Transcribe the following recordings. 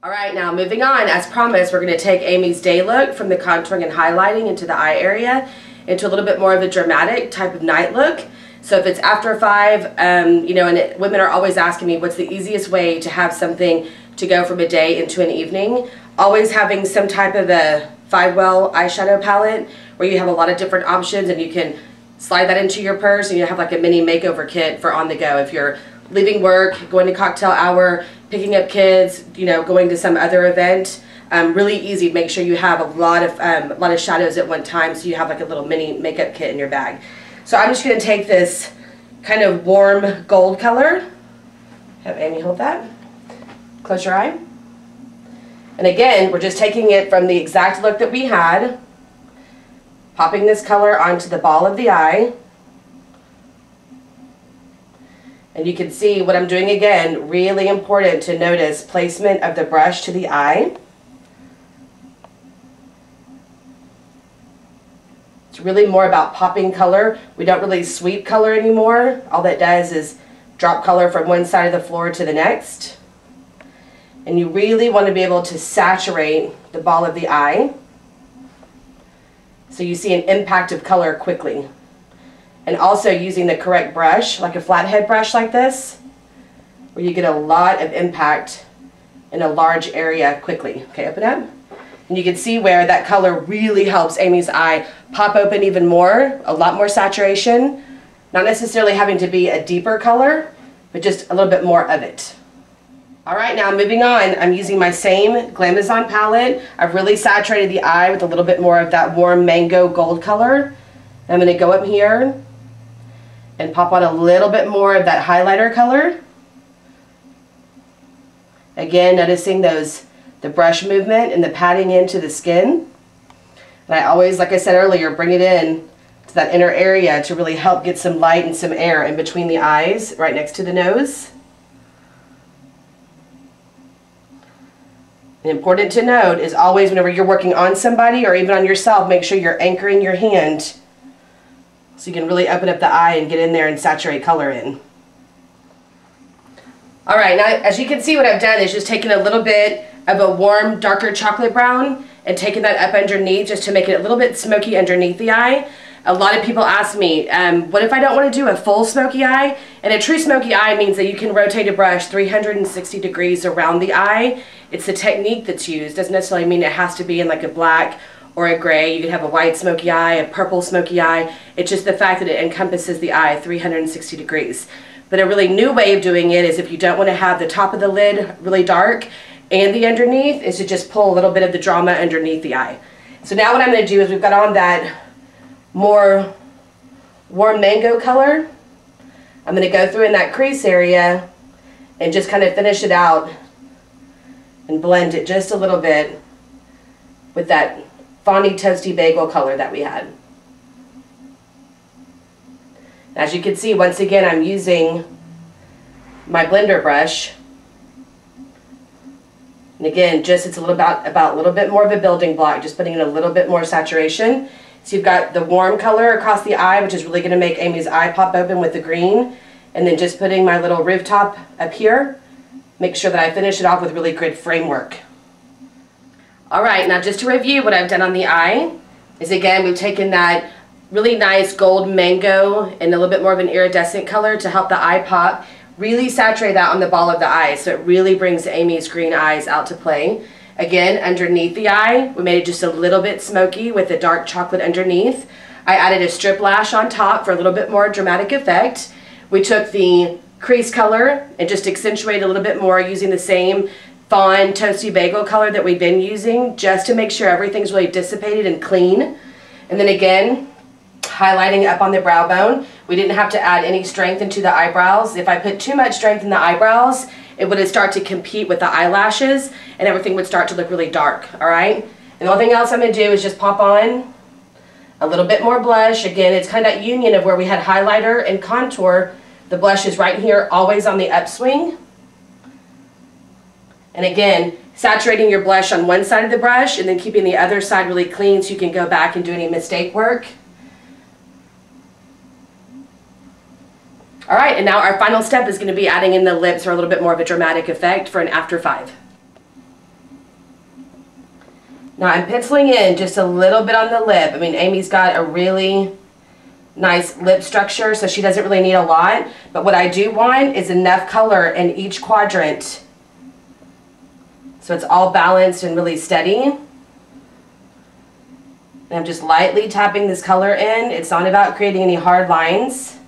All right, now moving on, as promised, we're going to take Amy's day look from the contouring and highlighting into the eye area into a little bit more of a dramatic type of night look. So if it's after 5, you know, and women are always asking me what's the easiest way to have something to go from a day into an evening. Always having some type of a 5-well eyeshadow palette where you have a lot of different options and you can slide that into your purse and you have like a mini makeover kit for on the go. If you're leaving work, going to cocktail hour, picking up kids, you know, going to some other event, really easy. Make sure you have a lot of shadows at one time so you have like a little mini makeup kit in your bag. So I'm just going to take this kind of warm gold color. Have Amy hold that. Close your eye. And again, we're just taking it from the exact look that we had, popping this color onto the ball of the eye. And you can see what I'm doing again, really important to notice placement of the brush to the eye. It's really more about popping color. We don't really sweep color anymore. All that does is drop color from one side of the floor to the next. And you really want to be able to saturate the ball of the eye so you see an impact of color quickly. And also using the correct brush, like a flathead brush like this, where you get a lot of impact in a large area quickly. Okay, open up. And you can see where that color really helps Amy's eye pop open even more, a lot more saturation. Not necessarily having to be a deeper color, but just a little bit more of it. All right, now moving on, I'm using my same Glamazon palette. I've really saturated the eye with a little bit more of that warm mango gold color. I'm going to go up here and pop on a little bit more of that highlighter color. Again, noticing the brush movement and the patting into the skin. And I always, like I said earlier, bring it in to that inner area to really help get some light and some air in between the eyes, right next to the nose. And important to note is always whenever you're working on somebody or even on yourself, make sure you're anchoring your hand so you can really open up the eye and get in there and saturate color in. All right, now as you can see, what I've done is just taken a little bit of a warm, darker chocolate brown and taken that up underneath just to make it a little bit smoky underneath the eye. A lot of people ask me, what if I don't want to do a full smoky eye? And a true smoky eye means that you can rotate a brush 360 degrees around the eye. It's the technique that's used. Doesn't necessarily mean it has to be in like a black or a gray. You could have a white smoky eye, a purple smoky eye. It's just the fact that it encompasses the eye 360 degrees. But a really new way of doing it is if you don't want to have the top of the lid really dark and the underneath, is to just pull a little bit of the drama underneath the eye. So now what I'm going to do is we've got on that more warm mango color. I'm going to go through in that crease area and just kind of finish it out and blend it just a little bit with that Fondy Toasty Bagel color that we had. As you can see, once again, I'm using my blender brush. And again, just it's a little about a little bit more of a building block, just putting in a little bit more saturation. So you've got the warm color across the eye, which is really going to make Amy's eye pop open with the green. And then just putting my little roof top up here. Make sure that I finish it off with really good framework. All right, now just to review what I've done on the eye is, again, we've taken that really nice gold mango and a little bit more of an iridescent color to help the eye pop. Really saturate that on the ball of the eye so it really brings Amy's green eyes out to play. Again, underneath the eye, we made it just a little bit smoky with the dark chocolate underneath. I added a strip lash on top for a little bit more dramatic effect. We took the crease color and just accentuated a little bit more using the same Fawn Toasty Bagel color that we've been using, just to make sure everything's really dissipated and clean. And then again, highlighting up on the brow bone. We didn't have to add any strength into the eyebrows. If I put too much strength in the eyebrows, it would start to compete with the eyelashes and everything would start to look really dark, all right? And the only thing else I'm going to do is just pop on a little bit more blush. Again, it's kind of that union of where we had highlighter and contour. The blush is right here, always on the upswing. And again, saturating your blush on one side of the brush and then keeping the other side really clean so you can go back and do any mistake work. All right, and now our final step is going to be adding in the lips for a little bit more of a dramatic effect for an after 5. Now I'm penciling in just a little bit on the lip. I mean, Amy's got a really nice lip structure, so she doesn't really need a lot. But what I do want is enough color in each quadrant so it's all balanced and really steady. And I'm just lightly tapping this color in. It's not about creating any hard lines.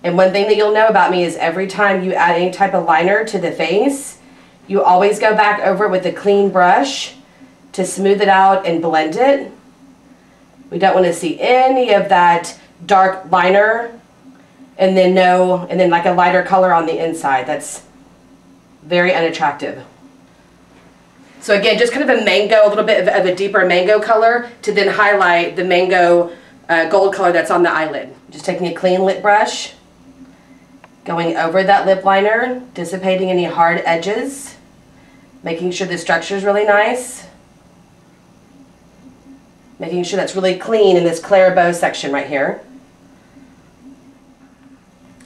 And one thing that you'll know about me is every time you add any type of liner to the face, you always go back over it with a clean brush to smooth it out and blend it. We don't want to see any of that dark liner and then like a lighter color on the inside. That's very unattractive. So again, just kind of a mango, a little bit of a deeper mango color to then highlight the mango gold color that's on the eyelid. Just taking a clean lip brush, going over that lip liner, dissipating any hard edges, making sure the structure is really nice, making sure that's really clean in this clairbow section right here.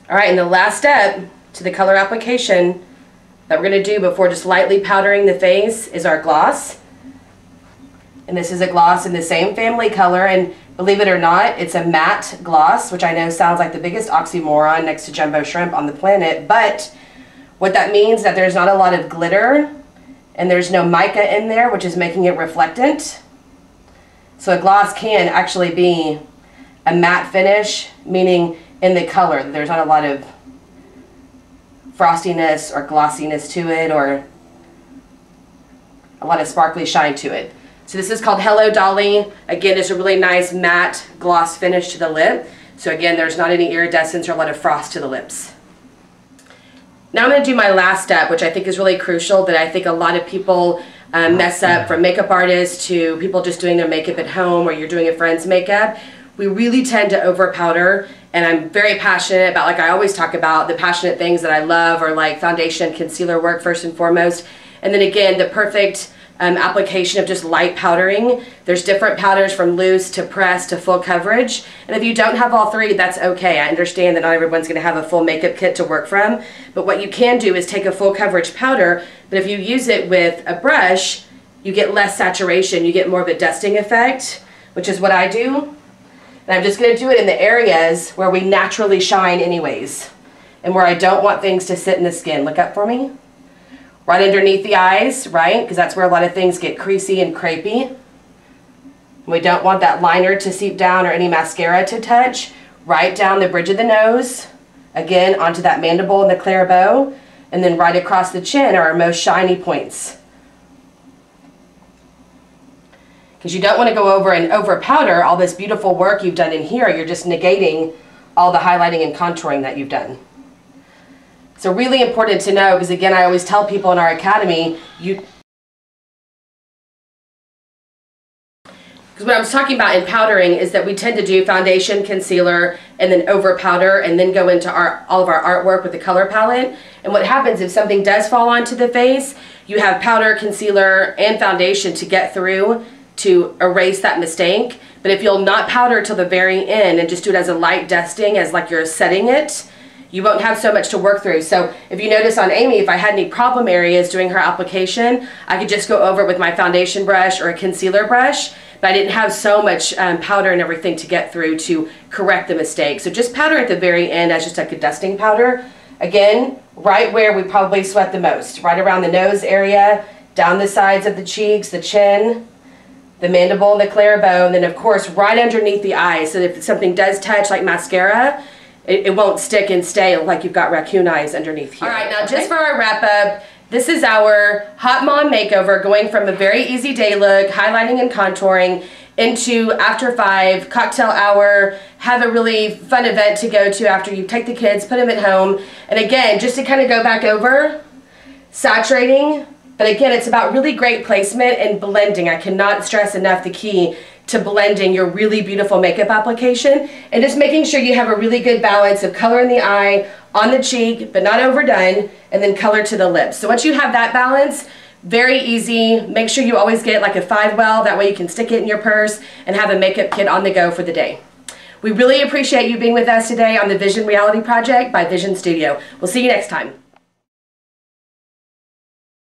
All right, and the last step to the color application that we're going to do before just lightly powdering the face is our gloss. And this is a gloss in the same family color, and believe it or not, it's a matte gloss, which I know sounds like the biggest oxymoron next to jumbo shrimp on the planet, but what that means is that there's not a lot of glitter and there's no mica in there, which is making it reflectant. So a gloss can actually be a matte finish, meaning in the color there's not a lot of frostiness or glossiness to it or a lot of sparkly shine to it. So this is called Hello Dolly. Again, it's a really nice matte gloss finish to the lip. So again, there's not any iridescence or a lot of frost to the lips. Now I'm going to do my last step, which I think is really crucial, that I think a lot of people mess up, from makeup artists to people just doing their makeup at home or you're doing a friend's makeup. We really tend to over powder, and I'm very passionate about, like I always talk about, the passionate things that I love are like foundation, concealer work first and foremost, and then again the perfect application of just light powdering. There's different powders from loose to press to full coverage, and if you don't have all three, that's okay. I understand that not everyone's going to have a full makeup kit to work from, but what you can do is take a full coverage powder, but if you use it with a brush, you get less saturation, you get more of a dusting effect, which is what I do. And I'm just going to do it in the areas where we naturally shine anyways, and where I don't want things to sit in the skin. Look up for me. Right underneath the eyes, right? Because that's where a lot of things get creasy and crepey. We don't want that liner to seep down or any mascara to touch. Right down the bridge of the nose. Again, onto that mandible and the clairbow. And then right across the chin are our most shiny points. Because you don't want to go over and over powder all this beautiful work you've done in here. You're just negating all the highlighting and contouring that you've done. So really important to know, because again, I always tell people in our academy, because what I was talking about in powdering is that we tend to do foundation, concealer, and then over powder, and then go into all of our artwork with the color palette. And what happens if something does fall onto the face, you have powder, concealer, and foundation to get through to erase that mistake. But if you'll not powder till the very end and just do it as a light dusting, as like you're setting it, you won't have so much to work through. So if you notice on Amy, if I had any problem areas during her application, I could just go over it with my foundation brush or a concealer brush, but I didn't have so much powder and everything to get through to correct the mistake. So just powder at the very end as just like a dusting powder. Again, right where we probably sweat the most, right around the nose area, down the sides of the cheeks, the chin, the mandible and the clairbow, and then of course right underneath the eyes, so if something does touch like mascara, it won't stick and stay like you've got raccoon eyes underneath here. Alright, now just for our wrap up, this is our Hot Mom Makeover, going from a very easy day look, highlighting and contouring, into after 5, cocktail hour, have a really fun event to go to after you take the kids, put them at home, and again, just to kind of go back over, saturating, but again, it's about really great placement and blending. I cannot stress enough the key to blending your really beautiful makeup application and just making sure you have a really good balance of color in the eye, on the cheek, but not overdone, and then color to the lips. So once you have that balance, very easy. Make sure you always get like a 5-well, that way you can stick it in your purse and have a makeup kit on the go for the day. We really appreciate you being with us today on the Vi.sion Reality Project by Vi.sion Studio. We'll see you next time.